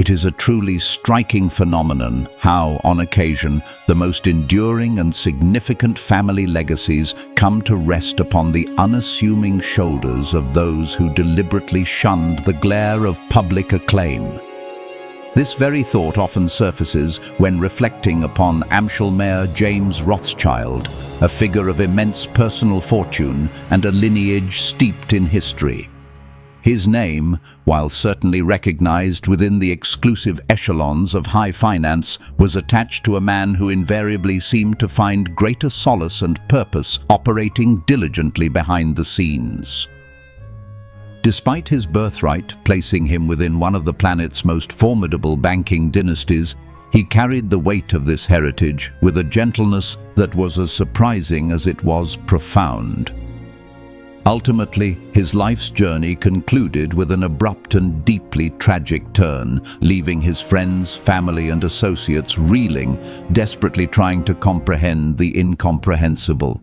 It is a truly striking phenomenon how, on occasion, the most enduring and significant family legacies come to rest upon the unassuming shoulders of those who deliberately shunned the glare of public acclaim. This very thought often surfaces when reflecting upon Amschel Mayor James Rothschild, a figure of immense personal fortune and a lineage steeped in history. His name, while certainly recognized within the exclusive echelons of high finance, was attached to a man who invariably seemed to find greater solace and purpose operating diligently behind the scenes. Despite his birthright placing him within one of the planet's most formidable banking dynasties, he carried the weight of this heritage with a gentleness that was as surprising as it was profound. Ultimately, his life's journey concluded with an abrupt and deeply tragic turn, leaving his friends, family and associates reeling, desperately trying to comprehend the incomprehensible.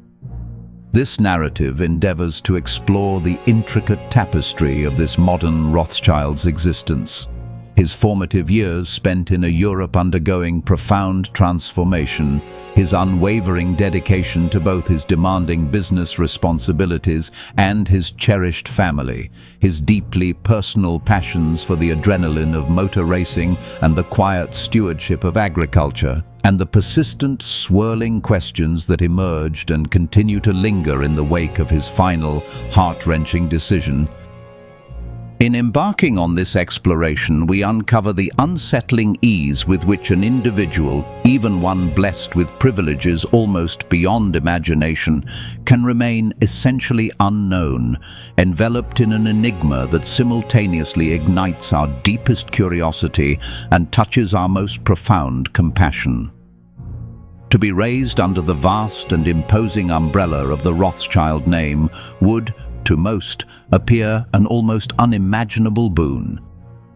This narrative endeavors to explore the intricate tapestry of this modern Rothschild's existence. His formative years spent in a Europe undergoing profound transformation, his unwavering dedication to both his demanding business responsibilities and his cherished family, his deeply personal passions for the adrenaline of motor racing and the quiet stewardship of agriculture, and the persistent, swirling questions that emerged and continue to linger in the wake of his final, heart-wrenching decision. In embarking on this exploration, we uncover the unsettling ease with which an individual, even one blessed with privileges almost beyond imagination, can remain essentially unknown, enveloped in an enigma that simultaneously ignites our deepest curiosity and touches our most profound compassion. To be raised under the vast and imposing umbrella of the Rothschild name would, to most, appear an almost unimaginable boon.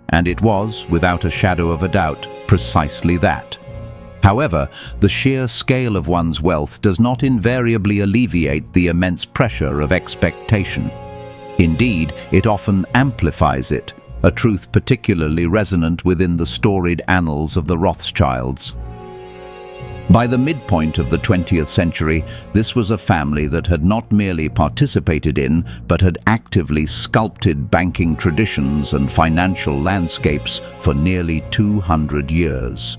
And it was, without a shadow of a doubt, precisely that. However, the sheer scale of one's wealth does not invariably alleviate the immense pressure of expectation. Indeed, it often amplifies it, a truth particularly resonant within the storied annals of the Rothschilds. By the midpoint of the 20th century, this was a family that had not merely participated in, but had actively sculpted banking traditions and financial landscapes for nearly 200 years.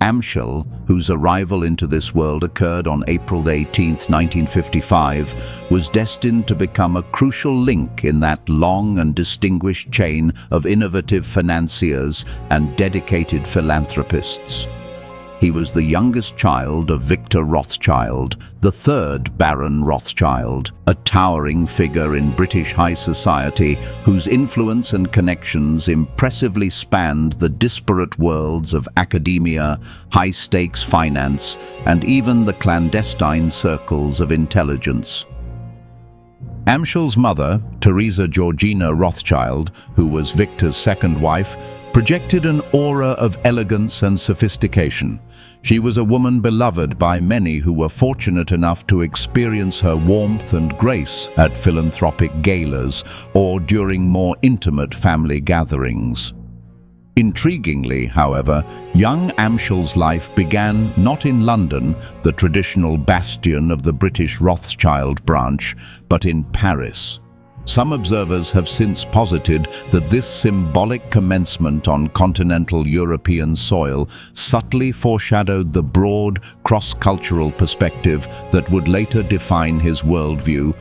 Amschel, whose arrival into this world occurred on April 18, 1955, was destined to become a crucial link in that long and distinguished chain of innovative financiers and dedicated philanthropists. He was the youngest child of Victor Rothschild, the third Baron Rothschild, a towering figure in British high society whose influence and connections impressively spanned the disparate worlds of academia, high-stakes finance, and even the clandestine circles of intelligence. Amschel's mother, Teresa Georgina Rothschild, who was Victor's second wife, projected an aura of elegance and sophistication. She was a woman beloved by many who were fortunate enough to experience her warmth and grace at philanthropic galas or during more intimate family gatherings. Intriguingly, however, young Amschel's life began not in London, the traditional bastion of the British Rothschild branch, but in Paris. Some observers have since posited that this symbolic commencement on continental European soil subtly foreshadowed the broad, cross-cultural perspective that would later define his worldview.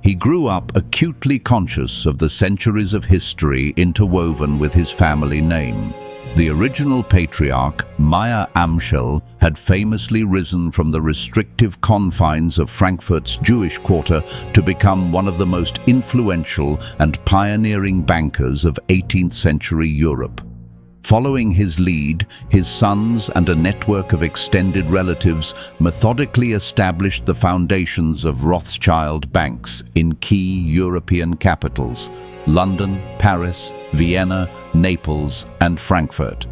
He grew up acutely conscious of the centuries of history interwoven with his family name. The original patriarch, Meyer Amschel, had famously risen from the restrictive confines of Frankfurt's Jewish quarter to become one of the most influential and pioneering bankers of 18th century Europe. Following his lead, his sons and a network of extended relatives methodically established the foundations of Rothschild banks in key European capitals: London, Paris, Vienna, Naples, and Frankfurt.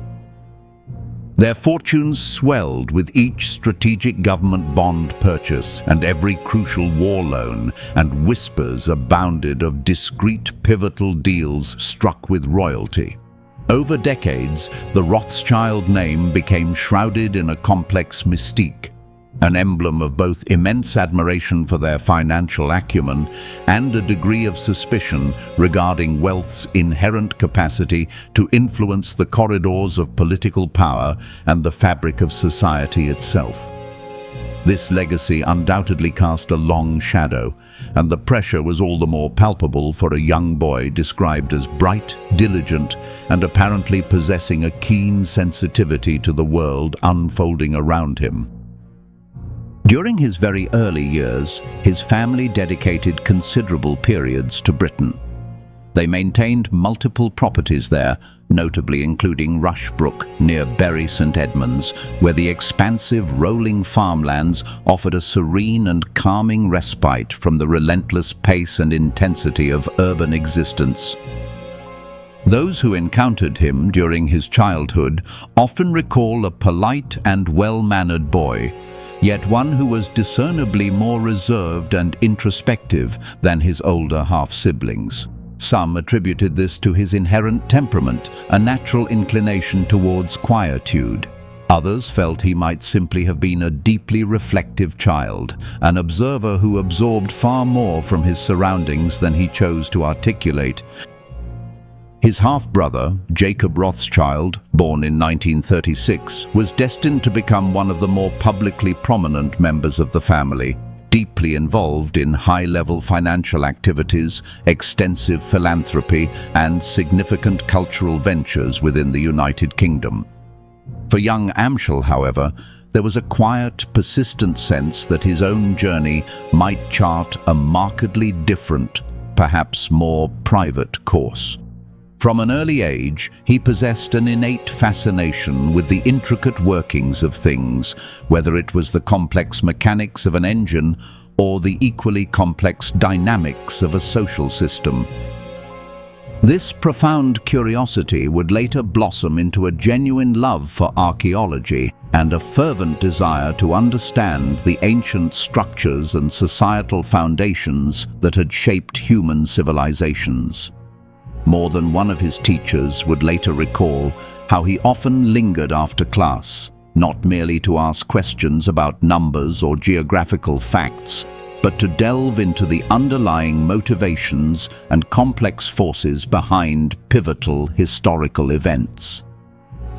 Their fortunes swelled with each strategic government bond purchase and every crucial war loan, and whispers abounded of discreet pivotal deals struck with royalty. Over decades, the Rothschild name became shrouded in a complex mystique, an emblem of both immense admiration for their financial acumen and a degree of suspicion regarding wealth's inherent capacity to influence the corridors of political power and the fabric of society itself. This legacy undoubtedly cast a long shadow, and the pressure was all the more palpable for a young boy described as bright, diligent, and apparently possessing a keen sensitivity to the world unfolding around him. During his very early years, his family dedicated considerable periods to Britain. They maintained multiple properties there, notably including Rushbrook near Bury St Edmunds, where the expansive rolling farmlands offered a serene and calming respite from the relentless pace and intensity of urban existence. Those who encountered him during his childhood often recall a polite and well-mannered boy, yet one who was discernibly more reserved and introspective than his older half-siblings. Some attributed this to his inherent temperament, a natural inclination towards quietude. Others felt he might simply have been a deeply reflective child, an observer who absorbed far more from his surroundings than he chose to articulate. His half-brother, Jacob Rothschild, born in 1936, was destined to become one of the more publicly prominent members of the family, deeply involved in high-level financial activities, extensive philanthropy, and significant cultural ventures within the United Kingdom. For young Amschel, however, there was a quiet, persistent sense that his own journey might chart a markedly different, perhaps more private course. From an early age, he possessed an innate fascination with the intricate workings of things, whether it was the complex mechanics of an engine or the equally complex dynamics of a social system. This profound curiosity would later blossom into a genuine love for archaeology and a fervent desire to understand the ancient structures and societal foundations that had shaped human civilizations. More than one of his teachers would later recall how he often lingered after class, not merely to ask questions about numbers or geographical facts, but to delve into the underlying motivations and complex forces behind pivotal historical events.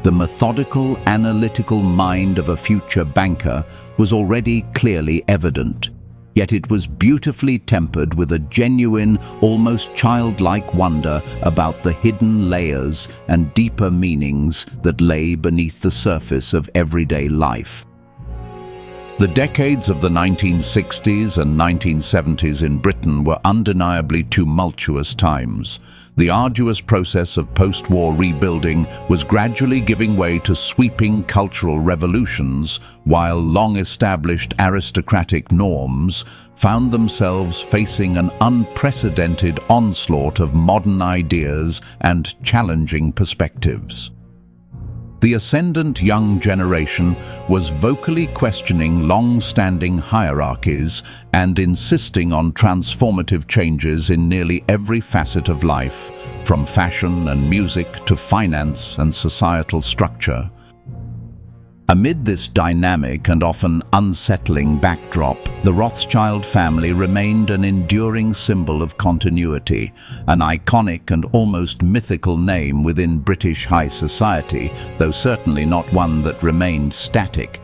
The methodical, analytical mind of a future banker was already clearly evident, yet it was beautifully tempered with a genuine, almost childlike wonder about the hidden layers and deeper meanings that lay beneath the surface of everyday life. The decades of the 1960s and 1970s in Britain were undeniably tumultuous times. The arduous process of post-war rebuilding was gradually giving way to sweeping cultural revolutions, while long-established aristocratic norms found themselves facing an unprecedented onslaught of modern ideas and challenging perspectives. The ascendant young generation was vocally questioning long-standing hierarchies and insisting on transformative changes in nearly every facet of life, from fashion and music to finance and societal structure. Amid this dynamic and often unsettling backdrop, the Rothschild family remained an enduring symbol of continuity, an iconic and almost mythical name within British high society, though certainly not one that remained static.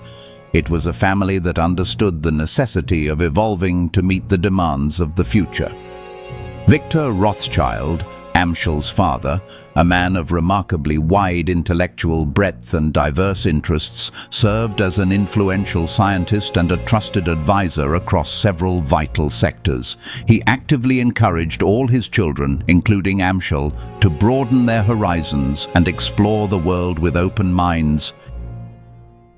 It was a family that understood the necessity of evolving to meet the demands of the future. Victor Rothschild, Amschel's father, a man of remarkably wide intellectual breadth and diverse interests, served as an influential scientist and a trusted advisor across several vital sectors. He actively encouraged all his children, including Amschel, to broaden their horizons and explore the world with open minds.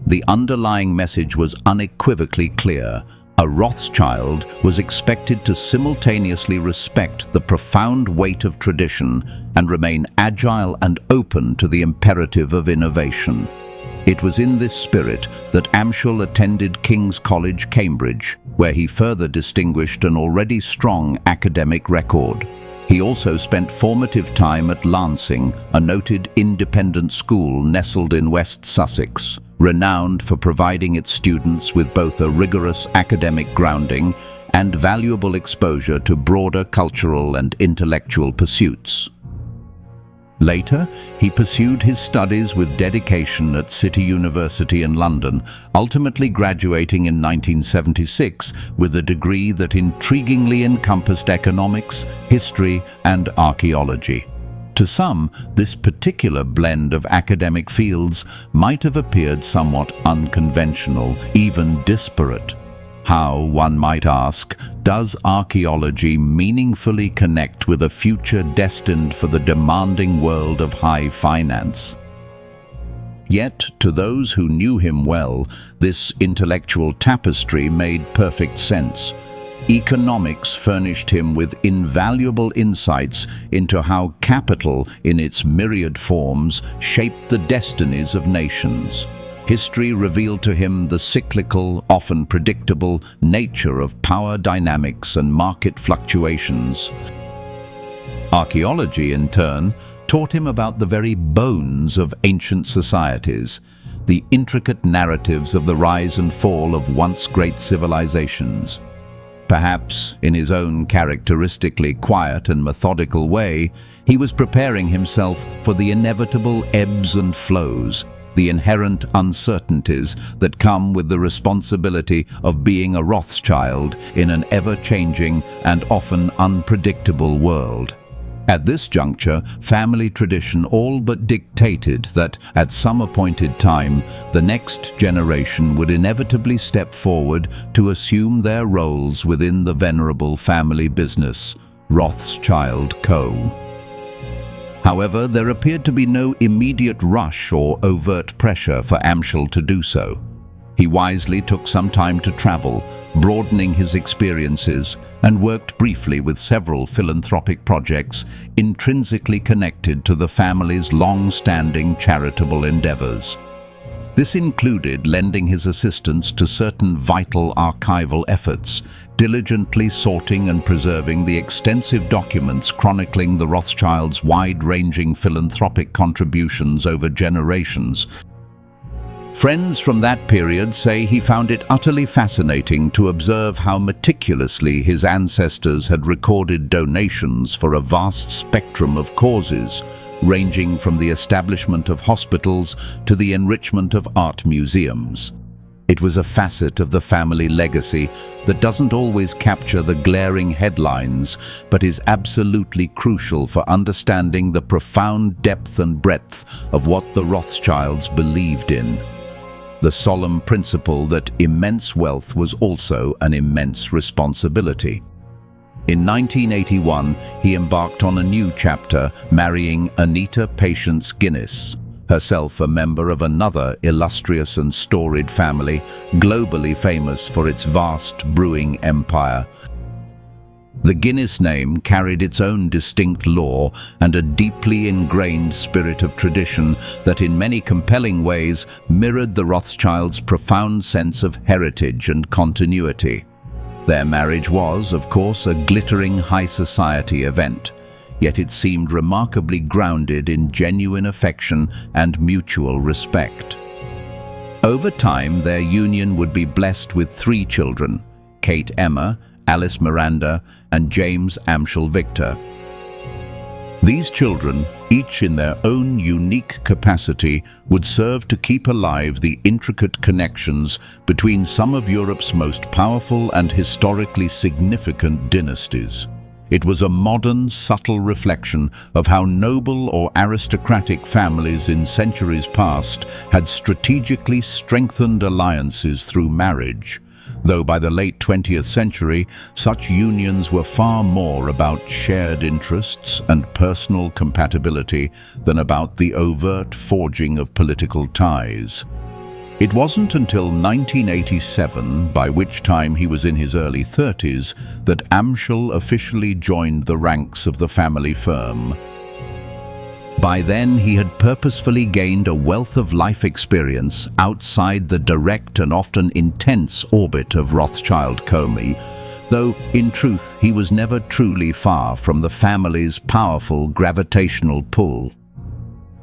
The underlying message was unequivocally clear. A Rothschild was expected to simultaneously respect the profound weight of tradition and remain agile and open to the imperative of innovation. It was in this spirit that Amschel attended King's College, Cambridge, where he further distinguished an already strong academic record. He also spent formative time at Lancing, a noted independent school nestled in West Sussex, renowned for providing its students with both a rigorous academic grounding and valuable exposure to broader cultural and intellectual pursuits. Later, he pursued his studies with dedication at City University in London, ultimately graduating in 1976 with a degree that intriguingly encompassed economics, history, and archaeology. To some, this particular blend of academic fields might have appeared somewhat unconventional, even disparate. How, one might ask, does archaeology meaningfully connect with a future destined for the demanding world of high finance? Yet, to those who knew him well, this intellectual tapestry made perfect sense. Economics furnished him with invaluable insights into how capital, in its myriad forms, shaped the destinies of nations. History revealed to him the cyclical, often predictable, nature of power dynamics and market fluctuations. Archaeology, in turn, taught him about the very bones of ancient societies, the intricate narratives of the rise and fall of once great civilizations. Perhaps, in his own characteristically quiet and methodical way, he was preparing himself for the inevitable ebbs and flows, the inherent uncertainties that come with the responsibility of being a Rothschild in an ever-changing and often unpredictable world. At this juncture, family tradition all but dictated that, at some appointed time, the next generation would inevitably step forward to assume their roles within the venerable family business, Rothschild Co. However, there appeared to be no immediate rush or overt pressure for Amschel to do so. He wisely took some time to travel, broadening his experiences, and worked briefly with several philanthropic projects intrinsically connected to the family's long-standing charitable endeavors. This included lending his assistance to certain vital archival efforts, diligently sorting and preserving the extensive documents chronicling the Rothschilds' wide-ranging philanthropic contributions over generations. Friends from that period say he found it utterly fascinating to observe how meticulously his ancestors had recorded donations for a vast spectrum of causes, ranging from the establishment of hospitals to the enrichment of art museums. It was a facet of the family legacy that doesn't always capture the glaring headlines, but is absolutely crucial for understanding the profound depth and breadth of what the Rothschilds believed in. The solemn principle that immense wealth was also an immense responsibility. In 1981, he embarked on a new chapter, marrying Anita Patience Guinness, herself a member of another illustrious and storied family, globally famous for its vast brewing empire. The Guinness name carried its own distinct lore and a deeply ingrained spirit of tradition that in many compelling ways mirrored the Rothschilds' profound sense of heritage and continuity. Their marriage was, of course, a glittering high society event, yet it seemed remarkably grounded in genuine affection and mutual respect. Over time, their union would be blessed with 3 children, Kate Emma, Alice Miranda, and James Amschel Victor. These children, each in their own unique capacity, would serve to keep alive the intricate connections between some of Europe's most powerful and historically significant dynasties. It was a modern, subtle reflection of how noble or aristocratic families in centuries past had strategically strengthened alliances through marriage, though by the late 20th century, such unions were far more about shared interests and personal compatibility than about the overt forging of political ties. It wasn't until 1987, by which time he was in his early 30s, that Amschel officially joined the ranks of the family firm. By then, he had purposefully gained a wealth of life experience outside the direct and often intense orbit of Rothschild Co., though in truth he was never truly far from the family's powerful gravitational pull.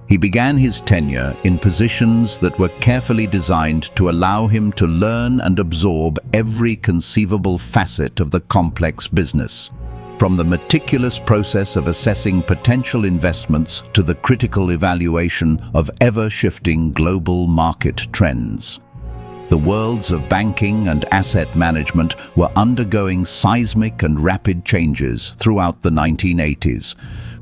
He began his tenure in positions that were carefully designed to allow him to learn and absorb every conceivable facet of the complex business, from the meticulous process of assessing potential investments to the critical evaluation of ever-shifting global market trends. The worlds of banking and asset management were undergoing seismic and rapid changes throughout the 1980s,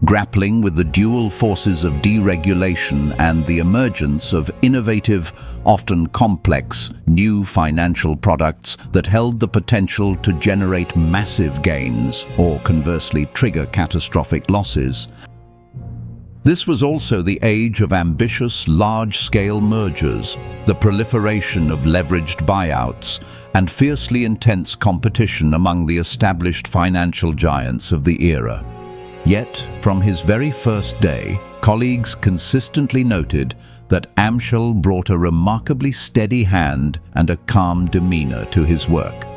grappling with the dual forces of deregulation and the emergence of innovative, often complex, new financial products that held the potential to generate massive gains or conversely trigger catastrophic losses. This was also the age of ambitious, large-scale mergers, the proliferation of leveraged buyouts, and fiercely intense competition among the established financial giants of the era. Yet, from his very first day, colleagues consistently noted that Amschel brought a remarkably steady hand and a calm demeanor to his work.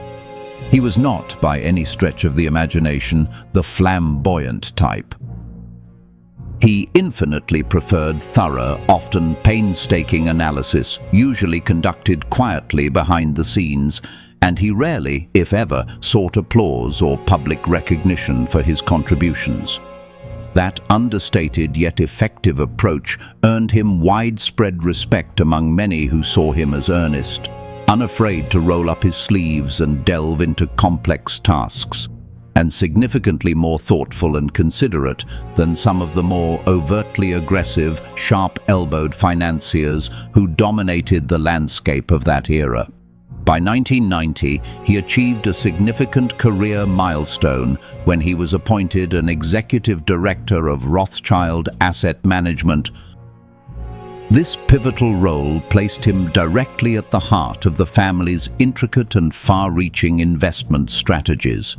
He was not, by any stretch of the imagination, the flamboyant type. He infinitely preferred thorough, often painstaking analysis, usually conducted quietly behind the scenes, and he rarely, if ever, sought applause or public recognition for his contributions. That understated yet effective approach earned him widespread respect among many who saw him as earnest, unafraid to roll up his sleeves and delve into complex tasks, and significantly more thoughtful and considerate than some of the more overtly aggressive, sharp-elbowed financiers who dominated the landscape of that era. By 1990, he achieved a significant career milestone when he was appointed an executive director of Rothschild Asset Management. This pivotal role placed him directly at the heart of the family's intricate and far-reaching investment strategies.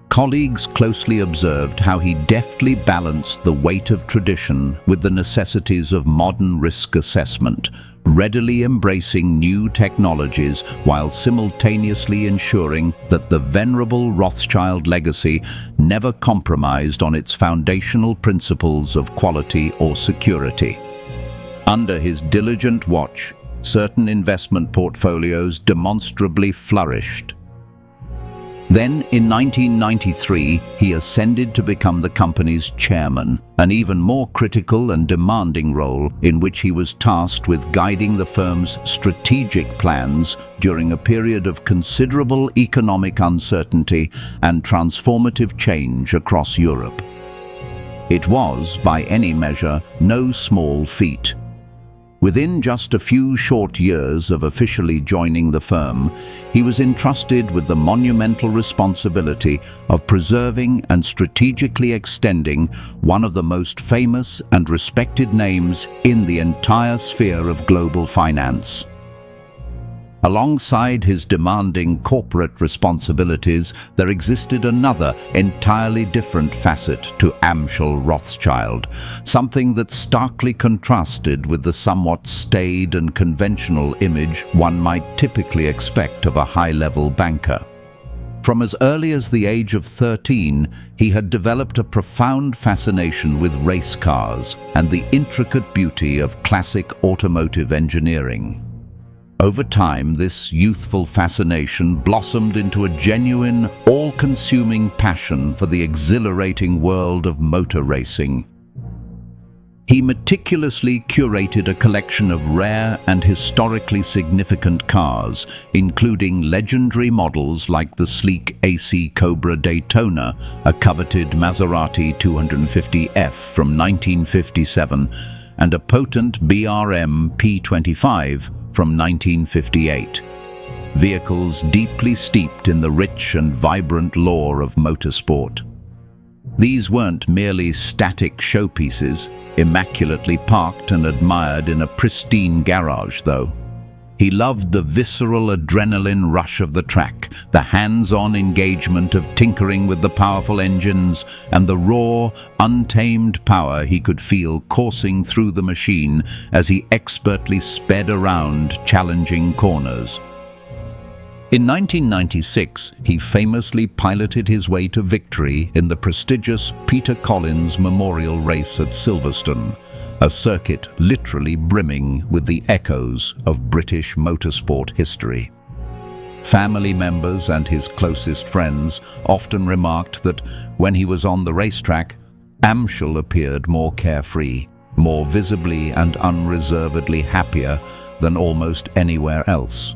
Colleagues closely observed how he deftly balanced the weight of tradition with the necessities of modern risk assessment, readily embracing new technologies while simultaneously ensuring that the venerable Rothschild legacy never compromised on its foundational principles of quality or security. Under his diligent watch, certain investment portfolios demonstrably flourished. Then, in 1993, he ascended to become the company's chairman, an even more critical and demanding role in which he was tasked with guiding the firm's strategic plans during a period of considerable economic uncertainty and transformative change across Europe. It was, by any measure, no small feat. Within just a few short years of officially joining the firm, he was entrusted with the monumental responsibility of preserving and strategically extending one of the most famous and respected names in the entire sphere of global finance. Alongside his demanding corporate responsibilities, there existed another, entirely different facet to Amschel Rothschild, something that starkly contrasted with the somewhat staid and conventional image one might typically expect of a high-level banker. From as early as the age of 13, he had developed a profound fascination with race cars and the intricate beauty of classic automotive engineering. Over time, this youthful fascination blossomed into a genuine, all-consuming passion for the exhilarating world of motor racing. He meticulously curated a collection of rare and historically significant cars, including legendary models like the sleek AC Cobra Daytona, a coveted Maserati 250F from 1957, and a potent BRM P25 from 1958. Vehicles deeply steeped in the rich and vibrant lore of motorsport. These weren't merely static showpieces, immaculately parked and admired in a pristine garage, though. He loved the visceral adrenaline rush of the track, the hands-on engagement of tinkering with the powerful engines, and the raw, untamed power he could feel coursing through the machine as he expertly sped around challenging corners. In 1996, he famously piloted his way to victory in the prestigious Peter Collins Memorial Race at Silverstone, a circuit literally brimming with the echoes of British motorsport history. Family members and his closest friends often remarked that when he was on the racetrack, Amschel appeared more carefree, more visibly and unreservedly happier than almost anywhere else.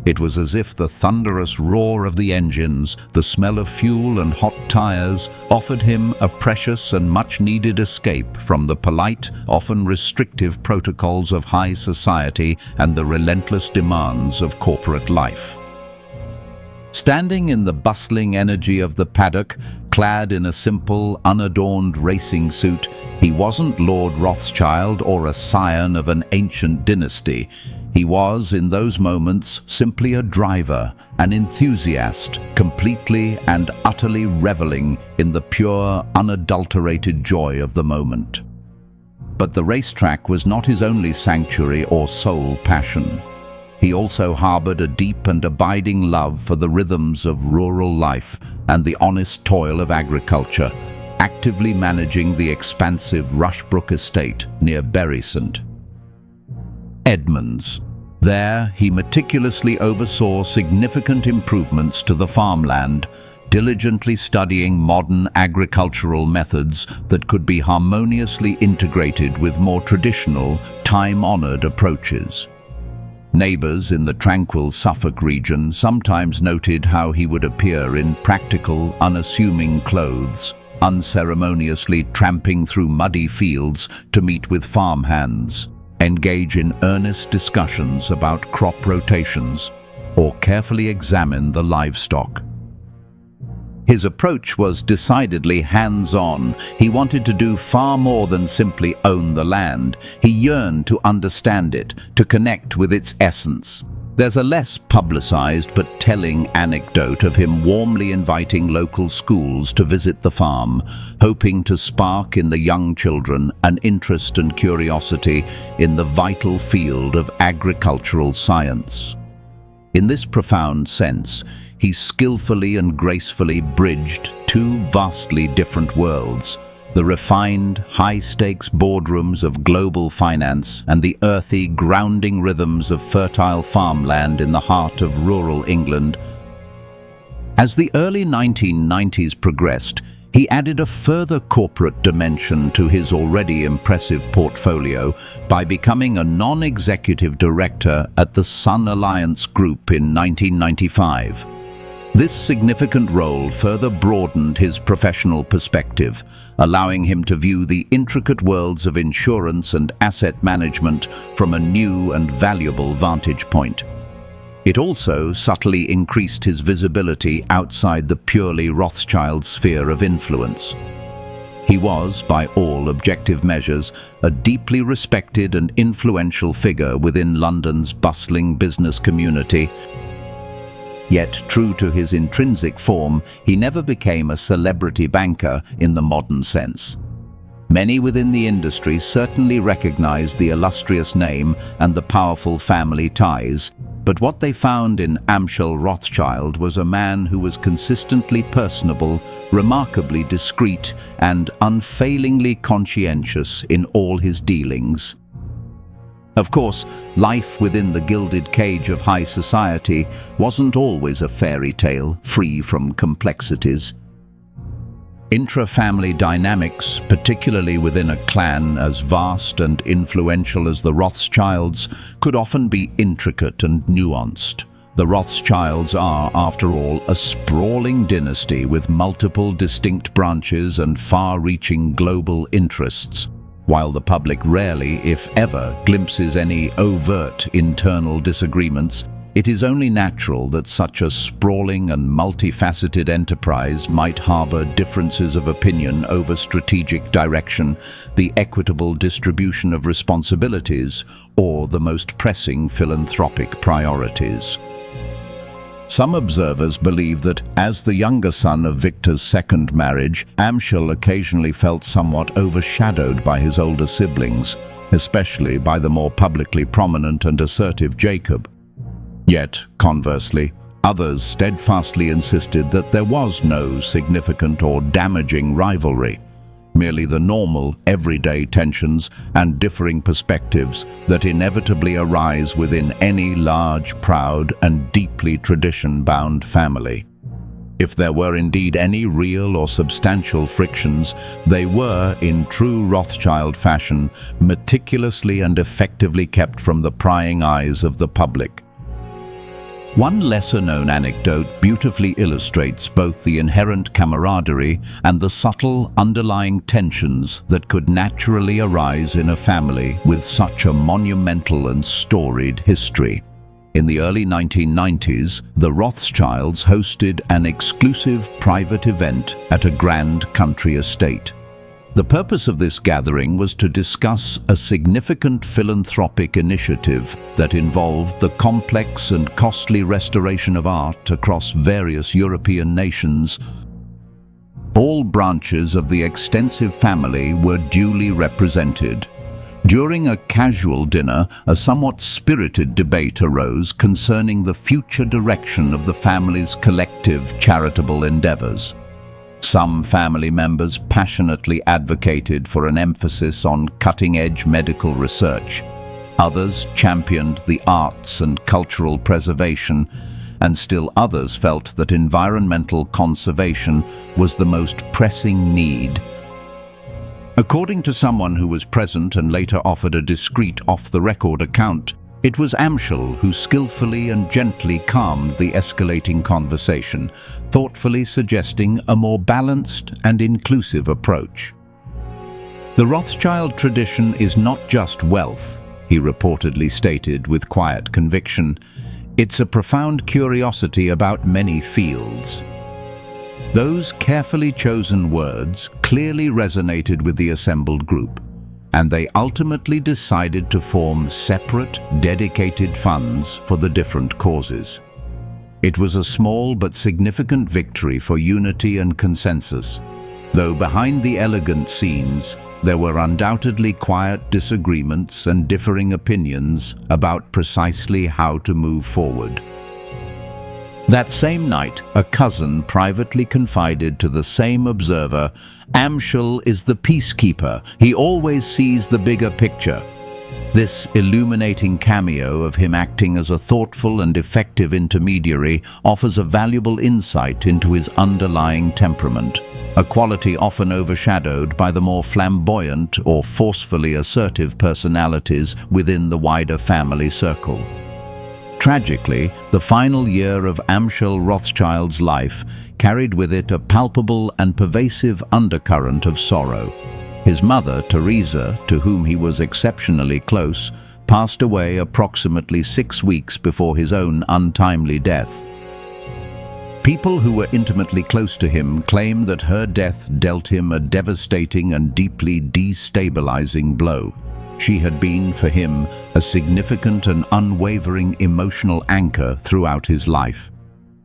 It was as if the thunderous roar of the engines, the smell of fuel and hot tires offered him a precious and much-needed escape from the polite, often restrictive protocols of high society and the relentless demands of corporate life. Standing in the bustling energy of the paddock, clad in a simple, unadorned racing suit, he wasn't Lord Rothschild or a scion of an ancient dynasty. He was, in those moments, simply a driver, an enthusiast, completely and utterly reveling in the pure, unadulterated joy of the moment. But the racetrack was not his only sanctuary or sole passion. He also harbored a deep and abiding love for the rhythms of rural life and the honest toil of agriculture, actively managing the expansive Rushbrook estate near Bury-St. Edmunds. There, he meticulously oversaw significant improvements to the farmland, diligently studying modern agricultural methods that could be harmoniously integrated with more traditional, time-honored approaches. Neighbours in the tranquil Suffolk region sometimes noted how he would appear in practical, unassuming clothes, unceremoniously tramping through muddy fields to meet with farmhands, engage in earnest discussions about crop rotations, or carefully examine the livestock. His approach was decidedly hands-on. He wanted to do far more than simply own the land. He yearned to understand it, to connect with its essence. There's a less publicized but telling anecdote of him warmly inviting local schools to visit the farm, hoping to spark in the young children an interest and curiosity in the vital field of agricultural science. In this profound sense, he skillfully and gracefully bridged two vastly different worlds, the refined, high-stakes boardrooms of global finance and the earthy, grounding rhythms of fertile farmland in the heart of rural England. As the early 1990s progressed, he added a further corporate dimension to his already impressive portfolio by becoming a non-executive director at the Sun Alliance Group in 1995. This significant role further broadened his professional perspective, allowing him to view the intricate worlds of insurance and asset management from a new and valuable vantage point. It also subtly increased his visibility outside the purely Rothschild sphere of influence. He was, by all objective measures, a deeply respected and influential figure within London's bustling business community. Yet, true to his intrinsic form, he never became a celebrity banker in the modern sense. Many within the industry certainly recognized the illustrious name and the powerful family ties, but what they found in Amschel Rothschild was a man who was consistently personable, remarkably discreet, and unfailingly conscientious in all his dealings. Of course, life within the gilded cage of high society wasn't always a fairy tale free from complexities. Intra-family dynamics, particularly within a clan as vast and influential as the Rothschilds, could often be intricate and nuanced. The Rothschilds are, after all, a sprawling dynasty with multiple distinct branches and far-reaching global interests. While the public rarely, if ever, glimpses any overt internal disagreements, it is only natural that such a sprawling and multifaceted enterprise might harbor differences of opinion over strategic direction, the equitable distribution of responsibilities, or the most pressing philanthropic priorities. Some observers believe that, as the younger son of Victor's second marriage, Amschel occasionally felt somewhat overshadowed by his older siblings, especially by the more publicly prominent and assertive Jacob. Yet, conversely, Others steadfastly insisted that there was no significant or damaging rivalry, merely the normal, everyday tensions and differing perspectives that inevitably arise within any large, proud, and deeply tradition-bound family. If there were indeed any real or substantial frictions, they were, in true Rothschild fashion, meticulously and effectively kept from the prying eyes of the public. One lesser-known anecdote beautifully illustrates both the inherent camaraderie and the subtle underlying tensions that could naturally arise in a family with such a monumental and storied history. In the early 1990s, the Rothschilds hosted an exclusive private event at a grand country estate. The purpose of this gathering was to discuss a significant philanthropic initiative that involved the complex and costly restoration of art across various European nations. All branches of the extensive family were duly represented. During a casual dinner, a somewhat spirited debate arose concerning the future direction of the family's collective charitable endeavors. Some family members passionately advocated for an emphasis on cutting-edge medical research. Others championed the arts and cultural preservation, and still others felt that environmental conservation was the most pressing need. According to someone who was present and later offered a discreet off-the-record account, it was Amschel who skillfully and gently calmed the escalating conversation, thoughtfully suggesting a more balanced and inclusive approach. The Rothschild tradition is not just wealth, he reportedly stated with quiet conviction. It's a profound curiosity about many fields. Those carefully chosen words clearly resonated with the assembled group, and they ultimately decided to form separate, dedicated funds for the different causes. It was a small but significant victory for unity and consensus, though behind the elegant scenes, there were undoubtedly quiet disagreements and differing opinions about precisely how to move forward. That same night, a cousin privately confided to the same observer, "Amschel is the peacekeeper. He always sees the bigger picture." This illuminating cameo of him acting as a thoughtful and effective intermediary offers a valuable insight into his underlying temperament, a quality often overshadowed by the more flamboyant or forcefully assertive personalities within the wider family circle. Tragically, the final year of Amschel Rothschild's life carried with it a palpable and pervasive undercurrent of sorrow. His mother, Teresa, to whom he was exceptionally close, passed away approximately 6 weeks before his own untimely death. People who were intimately close to him claim that her death dealt him a devastating and deeply destabilizing blow. She had been, for him, a significant and unwavering emotional anchor throughout his life.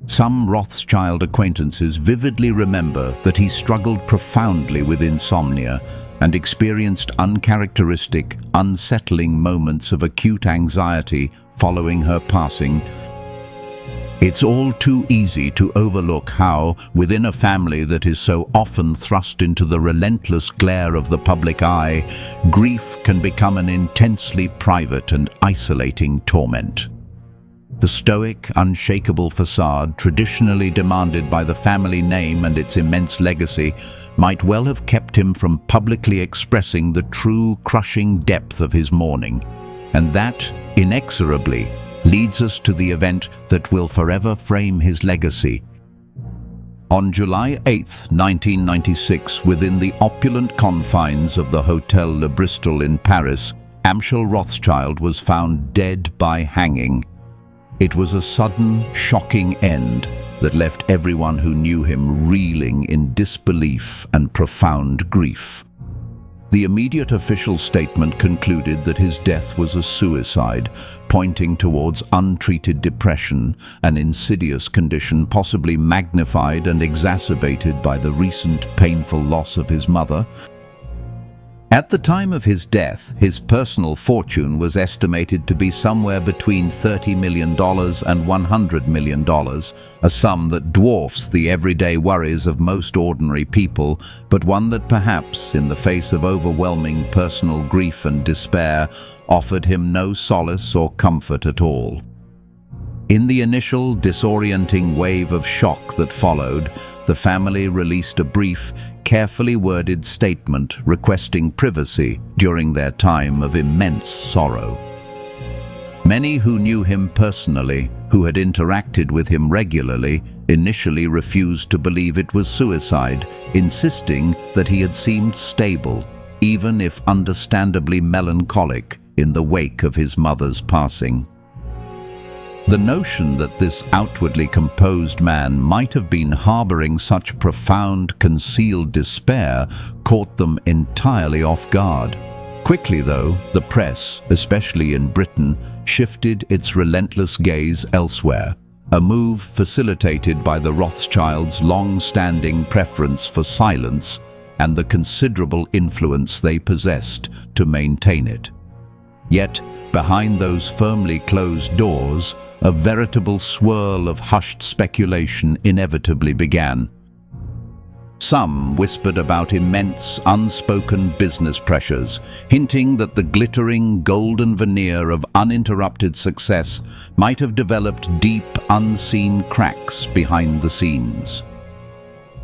Some Rothschild acquaintances vividly remember that he struggled profoundly with insomnia and experienced uncharacteristic, unsettling moments of acute anxiety following her passing. It's all too easy to overlook how, within a family that is so often thrust into the relentless glare of the public eye, grief can become an intensely private and isolating torment. The stoic, unshakable facade traditionally demanded by the family name and its immense legacy might well have kept him from publicly expressing the true crushing depth of his mourning, and that, inexorably, leads us to the event that will forever frame his legacy. On July 8, 1996, within the opulent confines of the Hotel Le Bristol in Paris, Amschel Rothschild was found dead by hanging. It was a sudden, shocking end that left everyone who knew him reeling in disbelief and profound grief. The immediate official statement concluded that his death was a suicide, pointing towards untreated depression, an insidious condition possibly magnified and exacerbated by the recent painful loss of his mother. At the time of his death, his personal fortune was estimated to be somewhere between $30 million and $100 million, a sum that dwarfs the everyday worries of most ordinary people, but one that perhaps, in the face of overwhelming personal grief and despair, offered him no solace or comfort at all. In the initial disorienting wave of shock that followed, the family released a brief, carefully worded statement requesting privacy during their time of immense sorrow. Many who knew him personally, who had interacted with him regularly, initially refused to believe it was suicide, insisting that he had seemed stable, even if understandably melancholic, in the wake of his mother's passing. The notion that this outwardly composed man might have been harboring such profound, concealed despair caught them entirely off guard. Quickly, though, the press, especially in Britain, shifted its relentless gaze elsewhere, a move facilitated by the Rothschilds' long-standing preference for silence and the considerable influence they possessed to maintain it. Yet, behind those firmly closed doors, a veritable swirl of hushed speculation inevitably began. Some whispered about immense, unspoken business pressures, hinting that the glittering, golden veneer of uninterrupted success might have developed deep, unseen cracks behind the scenes.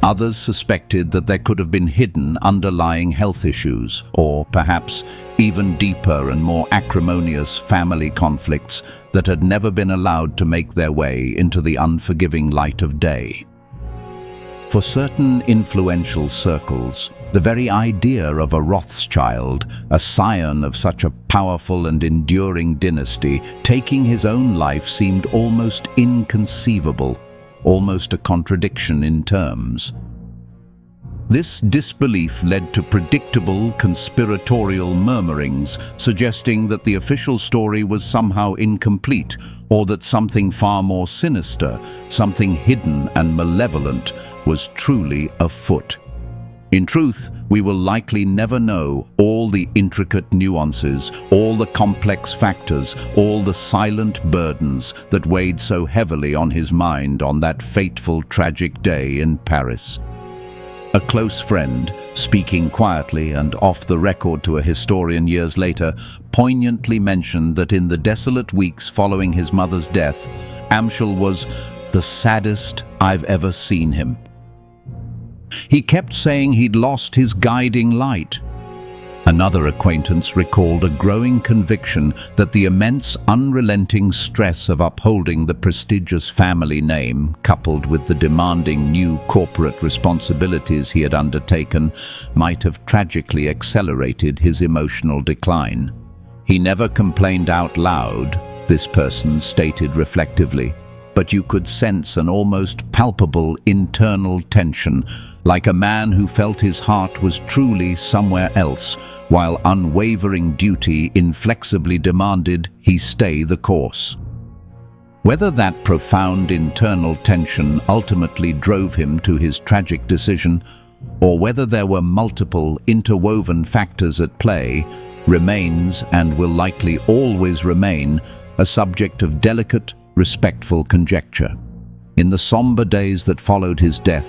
Others suspected that there could have been hidden underlying health issues, or perhaps even deeper and more acrimonious family conflicts that had never been allowed to make their way into the unforgiving light of day. For certain influential circles, the very idea of a Rothschild, a scion of such a powerful and enduring dynasty, taking his own life seemed almost inconceivable, almost a contradiction in terms. This disbelief led to predictable conspiratorial murmurings, suggesting that the official story was somehow incomplete, or that something far more sinister, something hidden and malevolent, was truly afoot. In truth, we will likely never know all the intricate nuances, all the complex factors, all the silent burdens that weighed so heavily on his mind on that fateful, tragic day in Paris. A close friend, speaking quietly and off the record to a historian years later, poignantly mentioned that in the desolate weeks following his mother's death, Amschel was the saddest I've ever seen him. He kept saying he'd lost his guiding light. Another acquaintance recalled a growing conviction that the immense, unrelenting stress of upholding the prestigious family name, coupled with the demanding new corporate responsibilities he had undertaken, might have tragically accelerated his emotional decline. He never complained out loud, this person stated reflectively, but you could sense an almost palpable internal tension, like a man who felt his heart was truly somewhere else, while unwavering duty inflexibly demanded he stay the course. Whether that profound internal tension ultimately drove him to his tragic decision, or whether there were multiple interwoven factors at play, remains, and will likely always remain, a subject of delicate, respectful conjecture. In the somber days that followed his death,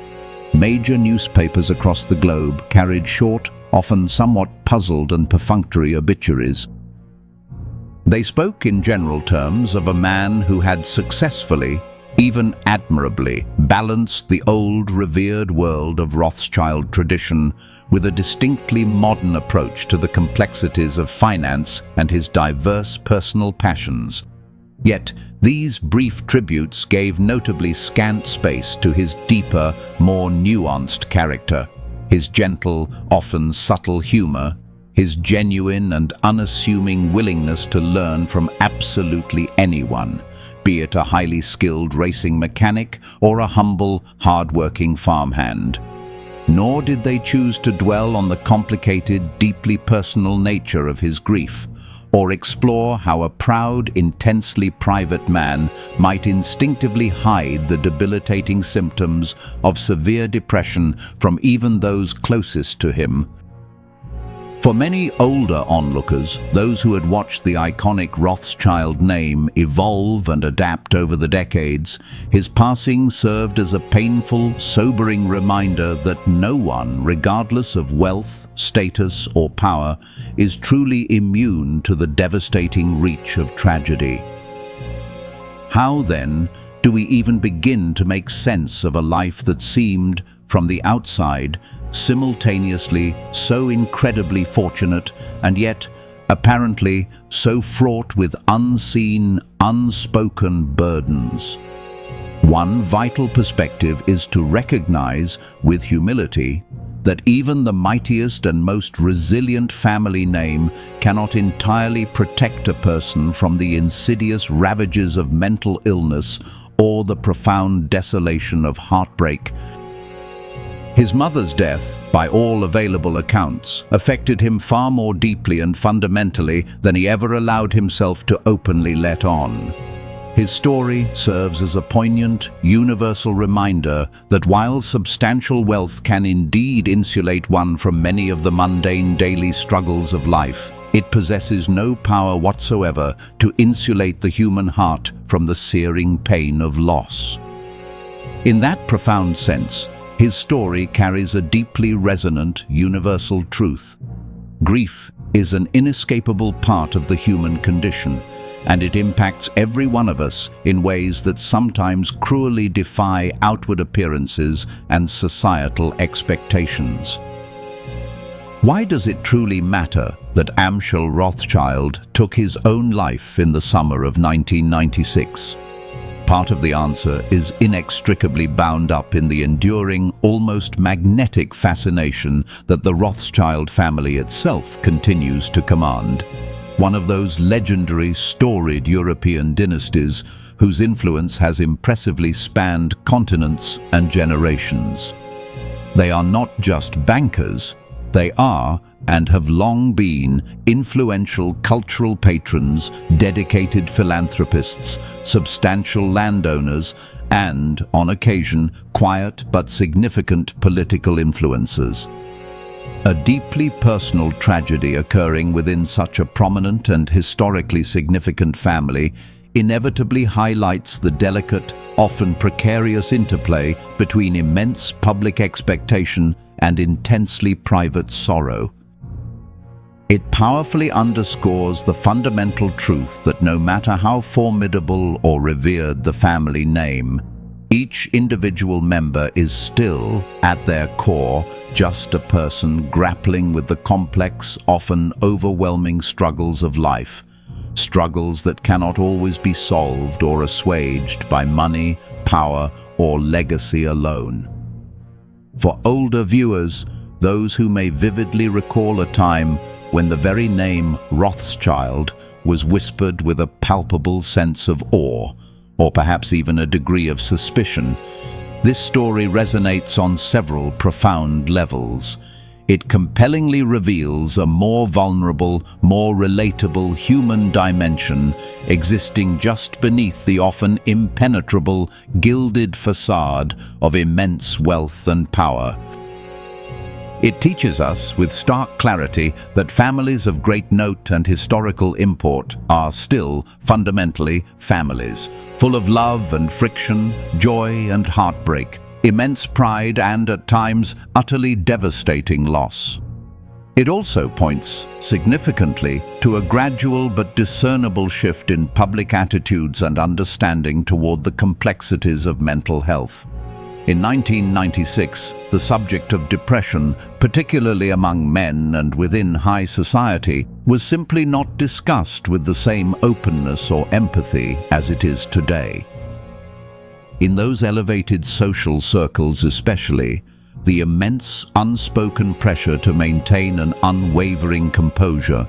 major newspapers across the globe carried short, often somewhat puzzled and perfunctory obituaries. They spoke in general terms of a man who had successfully, even admirably, balanced the old revered world of Rothschild tradition with a distinctly modern approach to the complexities of finance and his diverse personal passions. Yet, these brief tributes gave notably scant space to his deeper, more nuanced character, his gentle, often subtle humor, his genuine and unassuming willingness to learn from absolutely anyone, be it a highly skilled racing mechanic or a humble, hard-working farmhand. Nor did they choose to dwell on the complicated, deeply personal nature of his grief, or explore how a proud, intensely private man might instinctively hide the debilitating symptoms of severe depression from even those closest to him. For many older onlookers, those who had watched the iconic Rothschild name evolve and adapt over the decades, his passing served as a painful, sobering reminder that no one, regardless of wealth, status, or power, is truly immune to the devastating reach of tragedy. How, then, do we even begin to make sense of a life that seemed, from the outside, simultaneously so incredibly fortunate and yet apparently so fraught with unseen, unspoken burdens? One vital perspective is to recognize, with humility, that even the mightiest and most resilient family name cannot entirely protect a person from the insidious ravages of mental illness or the profound desolation of heartbreak. His mother's death, by all available accounts, affected him far more deeply and fundamentally than he ever allowed himself to openly let on. His story serves as a poignant, universal reminder that while substantial wealth can indeed insulate one from many of the mundane daily struggles of life, it possesses no power whatsoever to insulate the human heart from the searing pain of loss. In that profound sense, his story carries a deeply resonant, universal truth. Grief is an inescapable part of the human condition, and it impacts every one of us in ways that sometimes cruelly defy outward appearances and societal expectations. Why does it truly matter that Amschel Rothschild took his own life in the summer of 1996? Part of the answer is inextricably bound up in the enduring, almost magnetic fascination that the Rothschild family itself continues to command. One of those legendary, storied European dynasties whose influence has impressively spanned continents and generations. They are not just bankers, they are, and have long been, influential cultural patrons, dedicated philanthropists, substantial landowners, and, on occasion, quiet but significant political influencers. A deeply personal tragedy occurring within such a prominent and historically significant family inevitably highlights the delicate, often precarious interplay between immense public expectation and intensely private sorrow. It powerfully underscores the fundamental truth that no matter how formidable or revered the family name, each individual member is still, at their core, just a person grappling with the complex, often overwhelming struggles of life, struggles that cannot always be solved or assuaged by money, power, or legacy alone. For older viewers, those who may vividly recall a time when the very name Rothschild was whispered with a palpable sense of awe, or perhaps even a degree of suspicion, this story resonates on several profound levels. It compellingly reveals a more vulnerable, more relatable human dimension existing just beneath the often impenetrable, gilded facade of immense wealth and power. It teaches us with stark clarity that families of great note and historical import are still, fundamentally, families, full of love and friction, joy and heartbreak, immense pride and, at times, utterly devastating loss. It also points, significantly, to a gradual but discernible shift in public attitudes and understanding toward the complexities of mental health. In 1996, the subject of depression, particularly among men and within high society, was simply not discussed with the same openness or empathy as it is today. In those elevated social circles especially, the immense unspoken pressure to maintain an unwavering composure,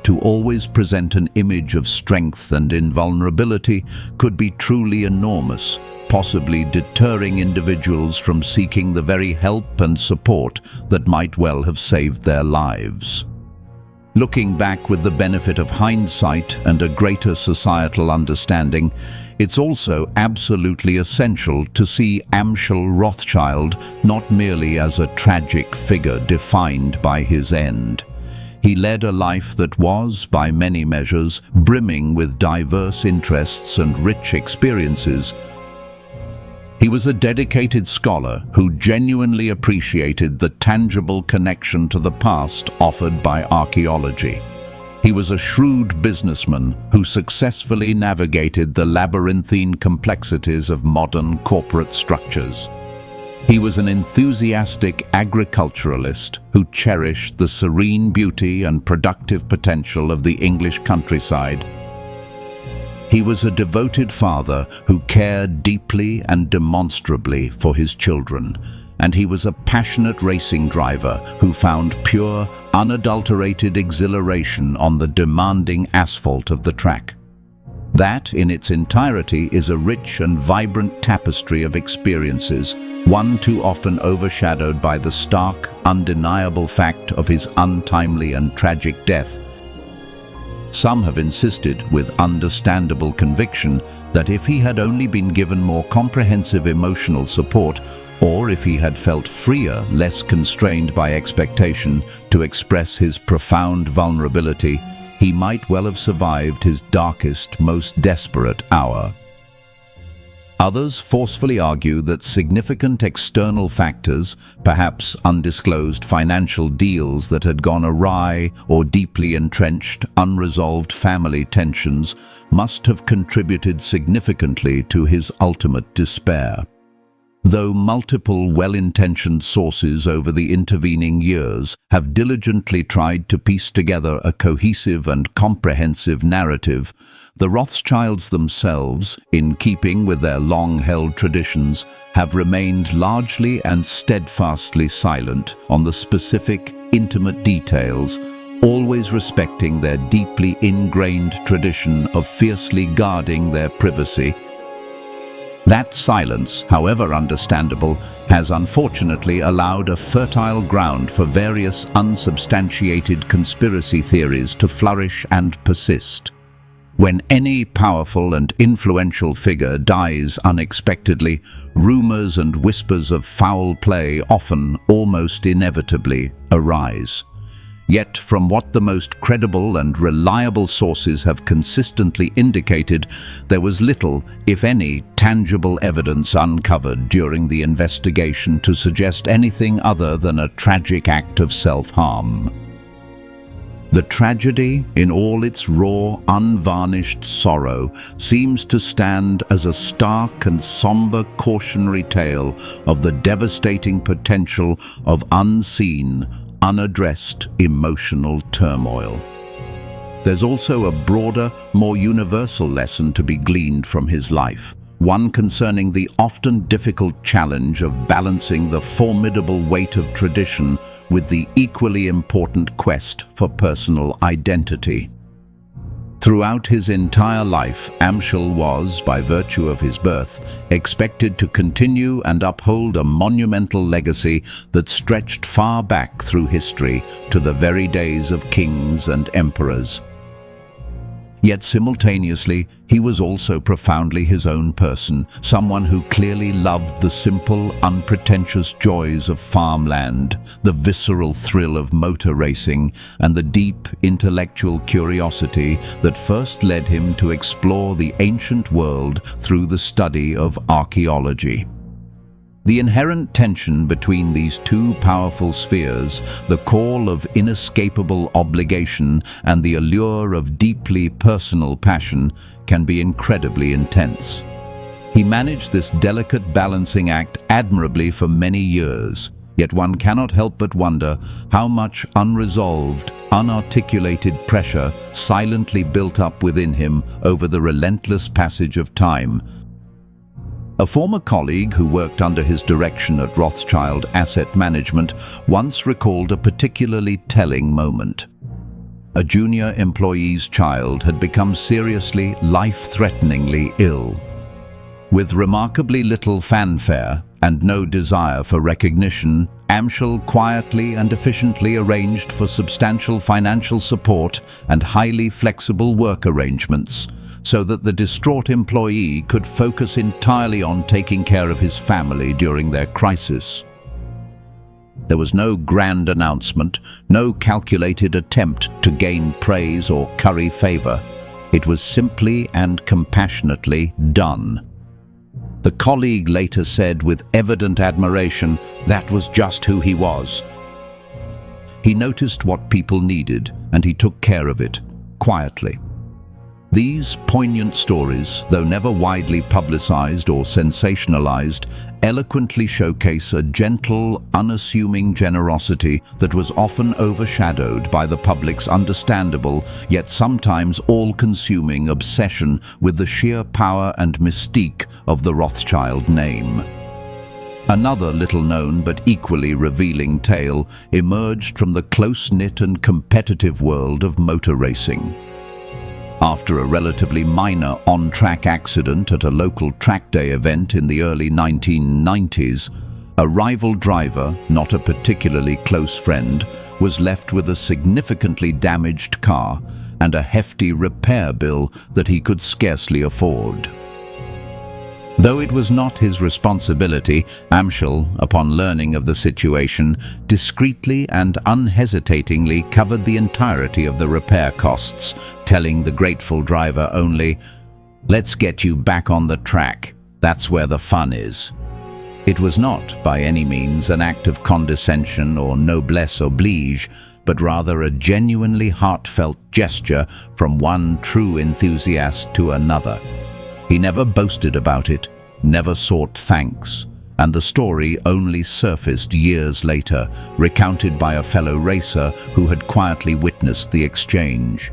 to always present an image of strength and invulnerability, could be truly enormous, possibly deterring individuals from seeking the very help and support that might well have saved their lives. Looking back with the benefit of hindsight and a greater societal understanding, it's also absolutely essential to see Amschel Rothschild not merely as a tragic figure defined by his end. He led a life that was, by many measures, brimming with diverse interests and rich experiences. He was a dedicated scholar who genuinely appreciated the tangible connection to the past offered by archaeology. He was a shrewd businessman who successfully navigated the labyrinthine complexities of modern corporate structures. He was an enthusiastic agriculturalist who cherished the serene beauty and productive potential of the English countryside. He was a devoted father who cared deeply and demonstrably for his children, and he was a passionate racing driver who found pure, unadulterated exhilaration on the demanding asphalt of the track. That, in its entirety, is a rich and vibrant tapestry of experiences, one too often overshadowed by the stark, undeniable fact of his untimely and tragic death. Some have insisted, with understandable conviction, that if he had only been given more comprehensive emotional support, or if he had felt freer, less constrained by expectation, to express his profound vulnerability, he might well have survived his darkest, most desperate hour. Others forcefully argue that significant external factors, perhaps undisclosed financial deals that had gone awry or deeply entrenched, unresolved family tensions, must have contributed significantly to his ultimate despair. Though multiple well-intentioned sources over the intervening years have diligently tried to piece together a cohesive and comprehensive narrative, the Rothschilds themselves, in keeping with their long-held traditions, have remained largely and steadfastly silent on the specific, intimate details, always respecting their deeply ingrained tradition of fiercely guarding their privacy. That silence, however understandable, has unfortunately allowed a fertile ground for various unsubstantiated conspiracy theories to flourish and persist. When any powerful and influential figure dies unexpectedly, rumors and whispers of foul play often, almost inevitably, arise. Yet, from what the most credible and reliable sources have consistently indicated, there was little, if any, tangible evidence uncovered during the investigation to suggest anything other than a tragic act of self-harm. The tragedy, in all its raw, unvarnished sorrow, seems to stand as a stark and somber cautionary tale of the devastating potential of unseen, unaddressed emotional turmoil. There's also a broader, more universal lesson to be gleaned from his life, one concerning the often difficult challenge of balancing the formidable weight of tradition with the equally important quest for personal identity. Throughout his entire life, Amschel was, by virtue of his birth, expected to continue and uphold a monumental legacy that stretched far back through history to the very days of kings and emperors. Yet simultaneously, he was also profoundly his own person, someone who clearly loved the simple, unpretentious joys of farmland, the visceral thrill of motor racing, and the deep intellectual curiosity that first led him to explore the ancient world through the study of archaeology. The inherent tension between these two powerful spheres, the call of inescapable obligation and the allure of deeply personal passion, can be incredibly intense. He managed this delicate balancing act admirably for many years, yet one cannot help but wonder how much unresolved, unarticulated pressure silently built up within him over the relentless passage of time. A former colleague who worked under his direction at Rothschild Asset Management once recalled a particularly telling moment. A junior employee's child had become seriously, life-threateningly ill. With remarkably little fanfare and no desire for recognition, Amschel quietly and efficiently arranged for substantial financial support and highly flexible work arrangements, so that the distraught employee could focus entirely on taking care of his family during their crisis. There was no grand announcement, no calculated attempt to gain praise or curry favor. It was simply and compassionately done. The colleague later said with evident admiration that was just who he was. He noticed what people needed, and he took care of it, quietly. These poignant stories, though never widely publicized or sensationalized, eloquently showcase a gentle, unassuming generosity that was often overshadowed by the public's understandable, yet sometimes all-consuming obsession with the sheer power and mystique of the Rothschild name. Another little-known but equally revealing tale emerged from the close-knit and competitive world of motor racing. After a relatively minor on-track accident at a local track day event in the early 1990s, a rival driver, not a particularly close friend, was left with a significantly damaged car and a hefty repair bill that he could scarcely afford. Though it was not his responsibility, Amschel, upon learning of the situation, discreetly and unhesitatingly covered the entirety of the repair costs, telling the grateful driver only, "Let's get you back on the track. That's where the fun is." It was not, by any means, an act of condescension or noblesse oblige, but rather a genuinely heartfelt gesture from one true enthusiast to another. He never boasted about it, never sought thanks, and the story only surfaced years later, recounted by a fellow racer who had quietly witnessed the exchange.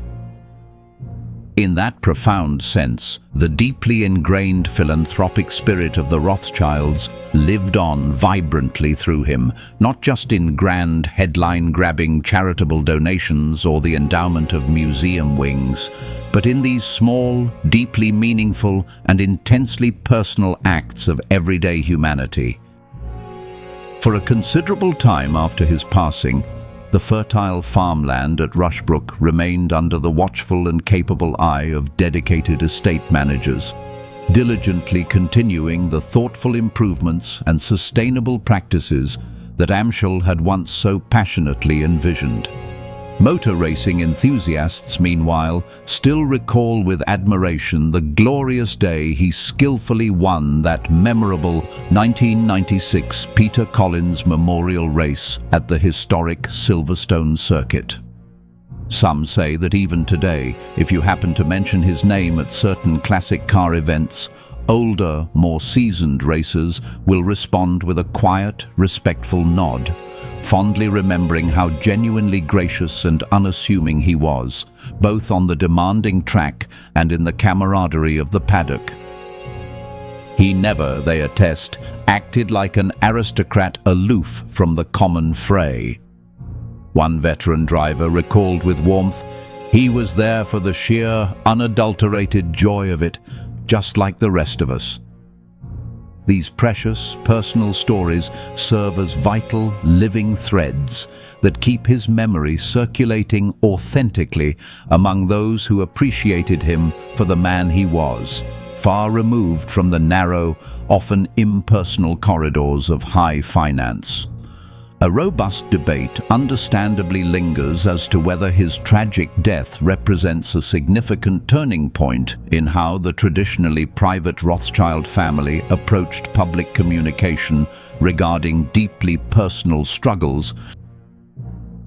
In that profound sense, the deeply ingrained philanthropic spirit of the Rothschilds lived on vibrantly through him, not just in grand, headline-grabbing charitable donations or the endowment of museum wings, but in these small, deeply meaningful, and intensely personal acts of everyday humanity. For a considerable time after his passing, the fertile farmland at Rushbrook remained under the watchful and capable eye of dedicated estate managers, diligently continuing the thoughtful improvements and sustainable practices that Amschel had once so passionately envisioned. Motor racing enthusiasts, meanwhile, still recall with admiration the glorious day he skillfully won that memorable 1996 Peter Collins Memorial Race at the historic Silverstone circuit. Some say that even today, if you happen to mention his name at certain classic car events, older, more seasoned racers will respond with a quiet, respectful nod, fondly remembering how genuinely gracious and unassuming he was, both on the demanding track and in the camaraderie of the paddock. He never, they attest, acted like an aristocrat aloof from the common fray. One veteran driver recalled with warmth, "He was there for the sheer, unadulterated joy of it, just like the rest of us." These precious, personal stories serve as vital, living threads that keep his memory circulating authentically among those who appreciated him for the man he was, far removed from the narrow, often impersonal corridors of high finance. A robust debate understandably lingers as to whether his tragic death represents a significant turning point in how the traditionally private Rothschild family approached public communication regarding deeply personal struggles.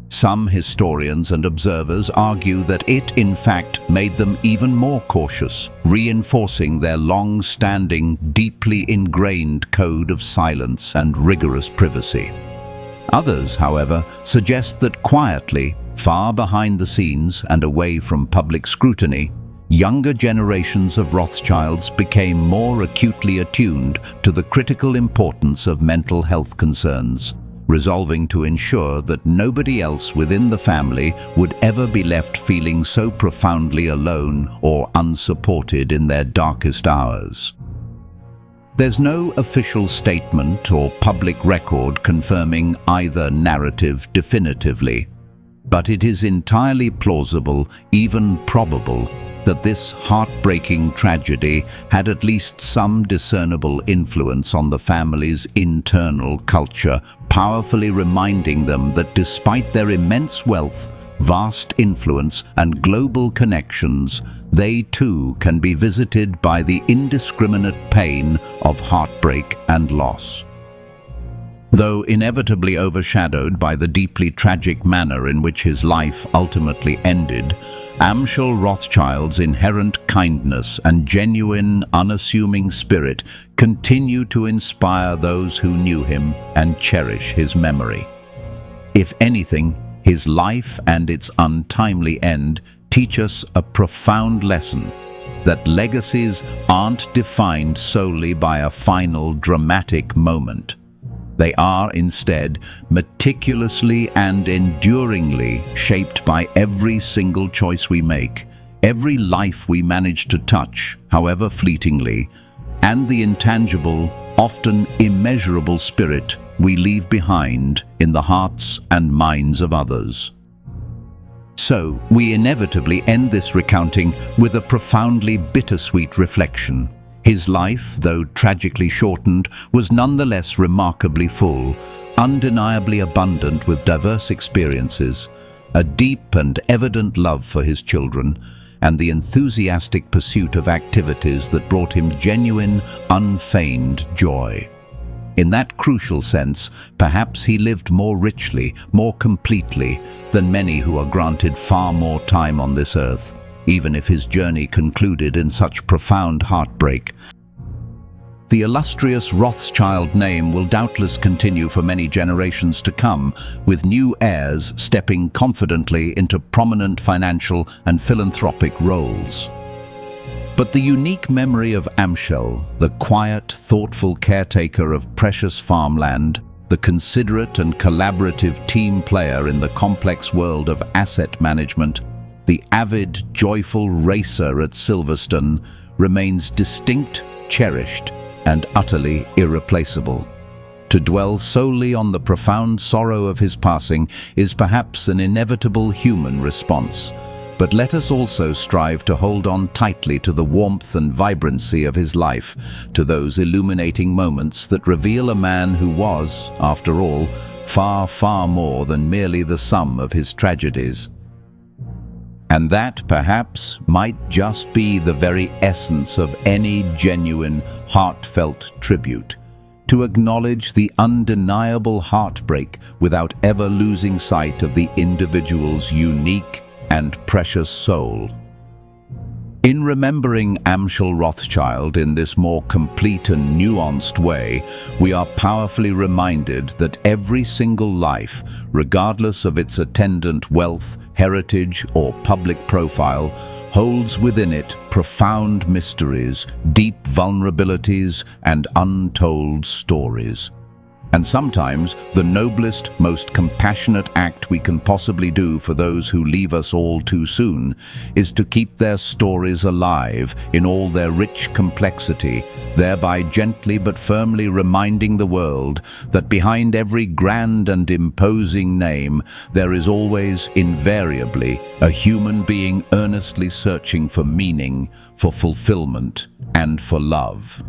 Some historians and observers argue that it, in fact, made them even more cautious, reinforcing their long-standing, deeply ingrained code of silence and rigorous privacy. Others, however, suggest that quietly, far behind the scenes and away from public scrutiny, younger generations of Rothschilds became more acutely attuned to the critical importance of mental health concerns, resolving to ensure that nobody else within the family would ever be left feeling so profoundly alone or unsupported in their darkest hours. There's no official statement or public record confirming either narrative definitively, but it is entirely plausible, even probable, that this heartbreaking tragedy had at least some discernible influence on the family's internal culture, powerfully reminding them that despite their immense wealth, vast influence, and global connections, they too can be visited by the indiscriminate pain of heartbreak and loss. Though inevitably overshadowed by the deeply tragic manner in which his life ultimately ended, Amschel Rothschild's inherent kindness and genuine, unassuming spirit continue to inspire those who knew him and cherish his memory. If anything, his life and its untimely end teach us a profound lesson: that legacies aren't defined solely by a final dramatic moment. They are instead meticulously and enduringly shaped by every single choice we make, every life we manage to touch, however fleetingly, and the intangible, often immeasurable spirit we leave behind in the hearts and minds of others. So, we inevitably end this recounting with a profoundly bittersweet reflection. His life, though tragically shortened, was nonetheless remarkably full, undeniably abundant with diverse experiences, a deep and evident love for his children, and the enthusiastic pursuit of activities that brought him genuine, unfeigned joy. In that crucial sense, perhaps he lived more richly, more completely, than many who are granted far more time on this earth, even if his journey concluded in such profound heartbreak. The illustrious Rothschild name will doubtless continue for many generations to come, with new heirs stepping confidently into prominent financial and philanthropic roles. But the unique memory of Amschel, the quiet, thoughtful caretaker of precious farmland, the considerate and collaborative team player in the complex world of asset management, the avid, joyful racer at Silverstone, remains distinct, cherished, and utterly irreplaceable. To dwell solely on the profound sorrow of his passing is perhaps an inevitable human response, but let us also strive to hold on tightly to the warmth and vibrancy of his life, to those illuminating moments that reveal a man who was, after all, far, far more than merely the sum of his tragedies. And that, perhaps, might just be the very essence of any genuine, heartfelt tribute: to acknowledge the undeniable heartbreak without ever losing sight of the individual's unique and precious soul. In remembering Amschel Rothschild in this more complete and nuanced way, we are powerfully reminded that every single life, regardless of its attendant wealth, heritage, or public profile, holds within it profound mysteries, deep vulnerabilities, and untold stories. And sometimes the noblest, most compassionate act we can possibly do for those who leave us all too soon is to keep their stories alive in all their rich complexity, thereby gently but firmly reminding the world that behind every grand and imposing name there is always, invariably, a human being earnestly searching for meaning, for fulfillment, and for love.